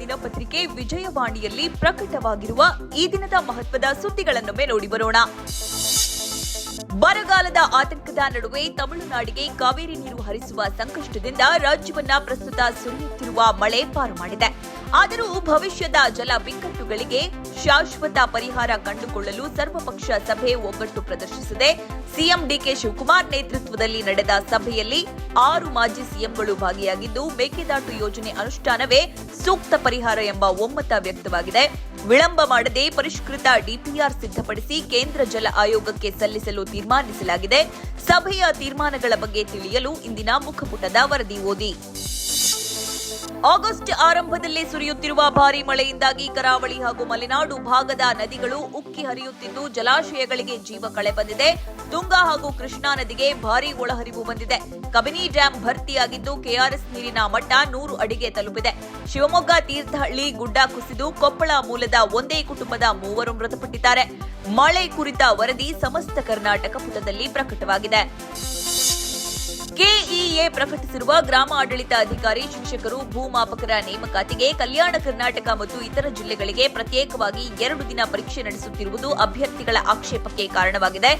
ದಿನಪತ್ರಿಕೆ ವಿಜಯವಾಣಿಯಲ್ಲಿ ಪ್ರಕಟವಾಗಿರುವ ಈ ದಿನದ ಮಹತ್ವದ ಸುದ್ದಿಗಳನ್ನೊಮ್ಮೆ ನೋಡಿ ಬರೋಣ. ಬರಗಾಲದ ಆತಂಕದ ನಡುವೆ ತಮಿಳುನಾಡಿಗೆ ಕಾವೇರಿ ನೀರು ಹರಿಸುವ ಸಂಕಷ್ಟದಿಂದ ರಾಜ್ಯವನ್ನ ಪ್ರಸ್ತುತ ಸುರಿಯುತ್ತಿರುವ ಮಳೆ ಪಾರು ಮಾಡಿದೆ. ಆದರೂ ಭವಿಷ್ಯದ ಜಲ ಬಿಕ್ಕಟ್ಟುಗಳಿಗೆ ಶಾಶ್ವತ ಪರಿಹಾರ ಕಂಡುಕೊಳ್ಳಲು ಸರ್ವಪಕ್ಷ ಸಭೆ ಒಗ್ಗಟ್ಟು ಪ್ರದರ್ಶಿಸಿದೆ. ಸಿಎಂ ಡಿಕೆ ಶಿವಕುಮಾರ್ ನೇತೃತ್ವದಲ್ಲಿ ನಡೆದ ಸಭೆಯಲ್ಲಿ 6 ಮಾಜಿ ಸಿಎಂಗಳು ಭಾಗಿಯಾಗಿದ್ದು, ಮೇಕೆದಾಟು ಯೋಜನೆ ಅನುಷ್ಠಾನವೇ ಸೂಕ್ತ ಪರಿಹಾರ ಎಂಬ ಒಮ್ಮತ ವ್ಯಕ್ತವಾಗಿದೆ. ವಿಳಂಬ ಮಾಡದೆ ಪರಿಷ್ಕೃತ ಡಿಪಿಆರ್ ಸಿದ್ಧಪಡಿಸಿ ಕೇಂದ್ರ ಜಲ ಆಯೋಗಕ್ಕೆ ಸಲ್ಲಿಸಲು ತೀರ್ಮಾನಿಸಲಾಗಿದೆ. ಸಭೆಯ ತೀರ್ಮಾನಗಳ ಬಗ್ಗೆ ತಿಳಿಯಲು ಇಂದಿನ ಮುಖಪುಟದ ವರದಿ ಓದಿ. ಆಗಸ್ಟ್ ಆರಂಭದಲ್ಲೇ ಸುರಿಯುತ್ತಿರುವ ಭಾರೀ ಮಳೆಯಿಂದಾಗಿ ಕರಾವಳಿ ಹಾಗೂ ಮಲೆನಾಡು ಭಾಗದ ನದಿಗಳು ಉಕ್ಕಿ ಹರಿಯುತ್ತಿದ್ದು, ಜಲಾಶಯಗಳಿಗೆ ಜೀವ ಕಳೆ ಬಂದಿದೆ. ತುಂಗಾ ಹಾಗೂ ಕೃಷ್ಣಾ ನದಿಗೆ ಭಾರೀ ಒಳಹರಿವು ಬಂದಿದೆ. ಕಬಿನಿ ಡ್ಯಾಂ ಭರ್ತಿಯಾಗಿದ್ದು, ಕೆಆರ್ಎಸ್ ನೀರಿನ ಮಟ್ಟ 100 ಅಡಿಗೆ ತಲುಪಿದೆ. ಶಿವಮೊಗ್ಗ ತೀರ್ಥಹಳ್ಳಿ ಗುಡ್ಡ ಕುಸಿದು ಕೊಪ್ಪಳ ಮೂಲದ ಒಂದೇ ಕುಟುಂಬದ 3 ಮೃತಪಟ್ಟಿದ್ದಾರೆ. ಮಳೆ ಕುರಿತ ವರದಿ ಸಮಸ್ತ ಕರ್ನಾಟಕ ಪುಟದಲ್ಲಿ ಪ್ರಕಟವಾಗಿದೆ. ಕೆಇಎ ಪ್ರಕಟಿಸಿರುವ ಗ್ರಾಮ ಆಡಳಿತ ಅಧಿಕಾರಿ, ಶಿಕ್ಷಕರು, ಭೂಮಾಪಕರ ನೇಮಕಾತಿಗೆ ಕಲ್ಯಾಣ ಕರ್ನಾಟಕ ಮತ್ತು ಇತರ ಜಿಲ್ಲೆಗಳಿಗೆ ಪ್ರತ್ಯೇಕವಾಗಿ 2 ದಿನ ಪರೀಕ್ಷೆ ನಡೆಸುತ್ತಿರುವುದು ಅಭ್ಯರ್ಥಿಗಳ ಆಕ್ಷೇಪಕ್ಕೆ ಕಾರಣವಾಗಿದೆ.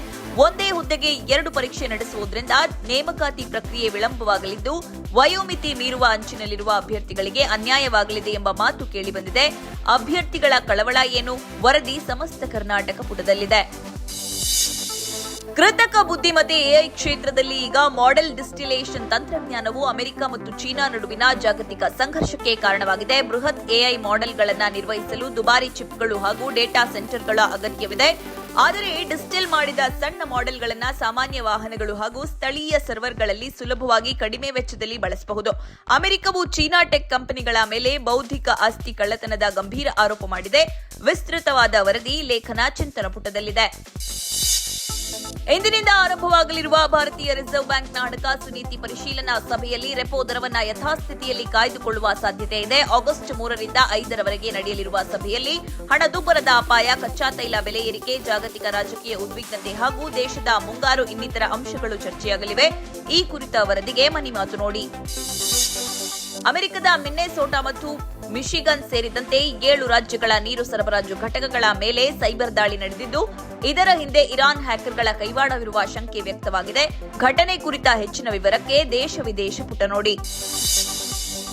ಒಂದೇ ಹುದ್ದೆಗೆ 2 ಪರೀಕ್ಷೆ ನಡೆಸುವುದರಿಂದ ನೇಮಕಾತಿ ಪ್ರಕ್ರಿಯೆ ವಿಳಂಬವಾಗಲಿದ್ದು, ವಯೋಮಿತಿ ಮೀರುವ ಅಂಚಿನಲ್ಲಿರುವ ಅಭ್ಯರ್ಥಿಗಳಿಗೆ ಅನ್ಯಾಯವಾಗಲಿದೆ ಎಂಬ ಮಾತು ಕೇಳಿಬಂದಿದೆ. ಅಭ್ಯರ್ಥಿಗಳ ಕಳವಳ ಏನು? ವರದಿ ಸಮಸ್ತ ಕರ್ನಾಟಕ ಪುಟದಲ್ಲಿದೆ. ಕೃತಕ ಬುದ್ಧಿಮತ್ತೆ ಎಐ ಕ್ಷೇತ್ರದಲ್ಲಿ ಈಗ ಮಾಡೆಲ್ ಡಿಸ್ಟಿಲೇಷನ್ ತಂತ್ರಜ್ಞಾನವು ಅಮೆರಿಕ ಮತ್ತು ಚೀನಾ ನಡುವಿನ ಜಾಗತಿಕ ಸಂಘರ್ಷಕ್ಕೆ ಕಾರಣವಾಗಿದೆ. ಬೃಹತ್ ಎಐ ಮಾಡೆಲ್ಗಳನ್ನು ನಿರ್ವಹಿಸಲು ದುಬಾರಿ ಚಿಪ್ಗಳು ಹಾಗೂ ಡೇಟಾ ಸೆಂಟರ್ಗಳ ಅಗತ್ಯವಿದೆ. ಆದರೆ ಡಿಸ್ಟಿಲ್ ಮಾಡಿದ ಸಣ್ಣ ಮಾಡೆಲ್ಗಳನ್ನು ಸಾಮಾನ್ಯ ವಾಹನಗಳು ಹಾಗೂ ಸ್ಥಳೀಯ ಸರ್ವರ್ಗಳಲ್ಲಿ ಸುಲಭವಾಗಿ ಕಡಿಮೆ ವೆಚ್ಚದಲ್ಲಿ ಬಳಸಬಹುದು. ಅಮೆರಿಕವು ಚೀನಾ ಟೆಕ್ ಕಂಪನಿಗಳ ಮೇಲೆ ಬೌದ್ಧಿಕ ಆಸ್ತಿ ಕಳ್ಳತನದ ಗಂಭೀರ ಆರೋಪ ಮಾಡಿದೆ. ವಿಸ್ತೃತವಾದ ವರದಿ ಲೇಖನ ಚಿಂತನ ಪುಟದಲ್ಲಿದೆ. ಇಂದಿನಿಂದ ಆರಂಭವಾಗಲಿರುವ ಭಾರತೀಯ ರಿಸರ್ವ್ ಬ್ಯಾಂಕ್ನ ಹಣಕಾಸು ನೀತಿ ಪರಿಶೀಲನಾ ಸಭೆಯಲ್ಲಿ ರೆಪೋ ದರವನ್ನು ಯಥಾಸ್ಥಿತಿಯಲ್ಲಿ ಕಾಯ್ದುಕೊಳ್ಳುವ ಸಾಧ್ಯತೆ ಇದೆ. ಆಗಸ್ಟ್ 3ರಿಂದ 5ರವರೆಗೆ ನಡೆಯಲಿರುವ ಸಭೆಯಲ್ಲಿ ಹಣದುಬ್ಬರದ ಅಪಾಯ, ಕಚ್ಚಾ ತೈಲ ಬೆಲೆ ಏರಿಕೆ, ಜಾಗತಿಕ ರಾಜಕೀಯ ಉದ್ವಿಗ್ನತೆ ಹಾಗೂ ದೇಶದ ಮುಂಗಾರು ಇನ್ನಿತರ ಅಂಶಗಳು ಚರ್ಚೆಯಾಗಲಿವೆ. ಈ ಕುರಿತ ವರದಿಗೆ ಮನಿ ಮಾತು ನೋಡಿ. ಅಮೆರಿಕದ ಮಿನ್ನೆಸೋಟಾ ಮತ್ತು ಮಿಶಿಗನ್ ಸೇರಿದಂತೆ 7 ರಾಜ್ಯಗಳ ನೀರು ಸರಬರಾಜು ಘಟಕಗಳ ಮೇಲೆ ಸೈಬರ್ ದಾಳಿ ನಡೆದಿದ್ದು, ಇದರ ಹಿಂದೆ ಇರಾನ್ ಹ್ಯಾಕರ್ಗಳ ಕೈವಾಡವಿರುವ ಶಂಕೆ ವ್ಯಕ್ತವಾಗಿದೆ. ಘಟನೆ ಕುರಿತ ಹೆಚ್ಚಿನ ವಿವರಕ್ಕೆ ದೇಶ ವಿದೇಶ ಪುಟ ನೋಡಿ.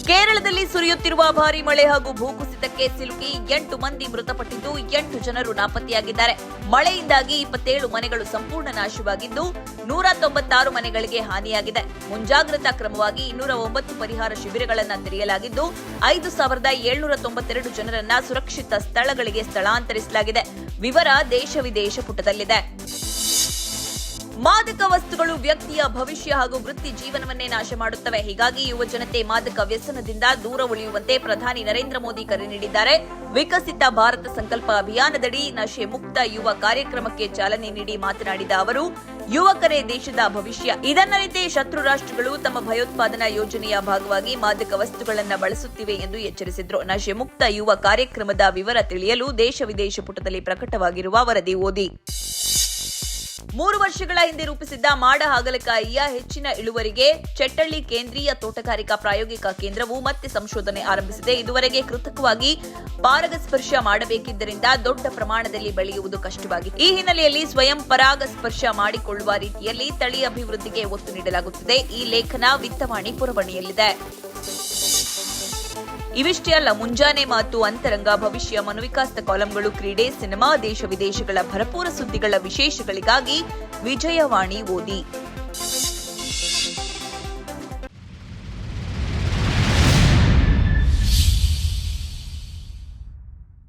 ಕೇರಳದಲ್ಲಿ ಸುರಿಯುತ್ತಿರುವ ಭಾರೀ ಮಳೆ ಹಾಗೂ ಭೂಕುಸಿತಕ್ಕೆ ಸಿಲುಕಿ 8 ಮಂದಿ ಮೃತಪಟ್ಟಿದ್ದು, 8 ಜನರು ನಾಪತ್ತೆಯಾಗಿದ್ದಾರೆ. ಮಳೆಯಿಂದಾಗಿ 27 ಮನೆಗಳು ಸಂಪೂರ್ಣ ನಾಶವಾಗಿದ್ದು, 196 ಮನೆಗಳಿಗೆ ಹಾನಿಯಾಗಿದೆ. ಮುಂಜಾಗ್ರತಾ ಕ್ರಮವಾಗಿ 209 ಪರಿಹಾರ ಶಿಬಿರಗಳನ್ನು ತೆರೆಯಲಾಗಿದ್ದು, 5792 ಜನರನ್ನ ಸುರಕ್ಷಿತ ಸ್ಥಳಗಳಿಗೆ ಸ್ಥಳಾಂತರಿಸಲಾಗಿದೆ. ವಿವರ ದೇಶ ವಿದೇಶ ಪುಟದಲ್ಲಿದೆ. ಮಾದಕ ವಸ್ತುಗಳು ವ್ಯಕ್ತಿಯ ಭವಿಷ್ಯ ಹಾಗೂ ವೃತ್ತಿ ಜೀವನವನ್ನೇ ನಾಶ ಮಾಡುತ್ತವೆ. ಹೀಗಾಗಿ ಯುವ ಜನತೆ ಮಾದಕ ವ್ಯಸನದಿಂದ ದೂರ ಉಳಿಯುವಂತೆ ಪ್ರಧಾನಿ ನರೇಂದ್ರ ಮೋದಿ ಕರೆ ನೀಡಿದ್ದಾರೆ. ವಿಕಸಿತ ಭಾರತ ಸಂಕಲ್ಪ ಅಭಿಯಾನದಡಿ ನಶೆ ಮುಕ್ತ ಯುವ ಕಾರ್ಯಕ್ರಮಕ್ಕೆ ಚಾಲನೆ ನೀಡಿ ಮಾತನಾಡಿದ ಅವರು, ಯುವಕರೇ ದೇಶದ ಭವಿಷ್ಯ. ಇದನ್ನರಿತೇ ಶತ್ರು ರಾಷ್ಟ್ರಗಳು ತಮ್ಮ ಭಯೋತ್ಪಾದನಾ ಯೋಜನೆಯ ಭಾಗವಾಗಿ ಮಾದಕ ವಸ್ತುಗಳನ್ನು ಬಳಸುತ್ತಿವೆ ಎಂದು ಎಚ್ಚರಿಸಿದ್ರು. ನಶೆ ಮುಕ್ತ ಯುವ ಕಾರ್ಯಕ್ರಮದ ವಿವರ ತಿಳಿಯಲು ದೇಶ ವಿದೇಶ ಪುಟದಲ್ಲಿ ಪ್ರಕಟವಾಗಿರುವ ವರದಿ ಓದಿ. 3 ವರ್ಷಗಳ ಹಿಂದೆ ರೂಪಿಸಿದ್ದ ಮಾಡ ಹಾಗಲಕಾಯಿಯ ಹೆಚ್ಚಿನ ಇಳುವರಿಗೆ ಚೆಟ್ಟಳ್ಳಿ ಕೇಂದ್ರೀಯ ತೋಟಗಾರಿಕಾ ಪ್ರಾಯೋಗಿಕ ಕೇಂದ್ರವು ಮತ್ತೆ ಸಂಶೋಧನೆ ಆರಂಭಿಸಿದೆ. ಇದುವರೆಗೆ ಕೃತಕವಾಗಿ ಪರಾಗಸ್ಪರ್ಶ ಮಾಡಬೇಕಿದ್ದರಿಂದ ದೊಡ್ಡ ಪ್ರಮಾಣದಲ್ಲಿ ಬೆಳೆಯುವುದು ಕಷ್ಟವಾಗಿದೆ. ಈ ಹಿನ್ನೆಲೆಯಲ್ಲಿ ಸ್ವಯಂ ಪರಾಗಸ್ಪರ್ಶ ಮಾಡಿಕೊಳ್ಳುವ ರೀತಿಯಲ್ಲಿ ತಳಿ ಅಭಿವೃದ್ಧಿಗೆ ಒತ್ತು ನೀಡಲಾಗುತ್ತಿದೆ. ಈ ಲೇಖನ ವಿತ್ತವಾಣಿ ಪುರವಣಿಯಲ್ಲಿದೆ. ಇವಿಷ್ಟೇ ಅಲ್ಲ, ಮುಂಜಾನೆ ಮಾತು, ಅಂತರಂಗ, ಭವಿಷ್ಯ, ಮನೋವಿಕಾಸದ ಕಾಲಂಗಳು, ಕ್ರೀಡೆ, ಸಿನಿಮಾ, ದೇಶ ವಿದೇಶಗಳ ಭರಪೂರ ಸುದ್ದಿಗಳ ವಿಶೇಷಗಳಿಗಾಗಿ ವಿಜಯವಾಣಿ ಓದಿ.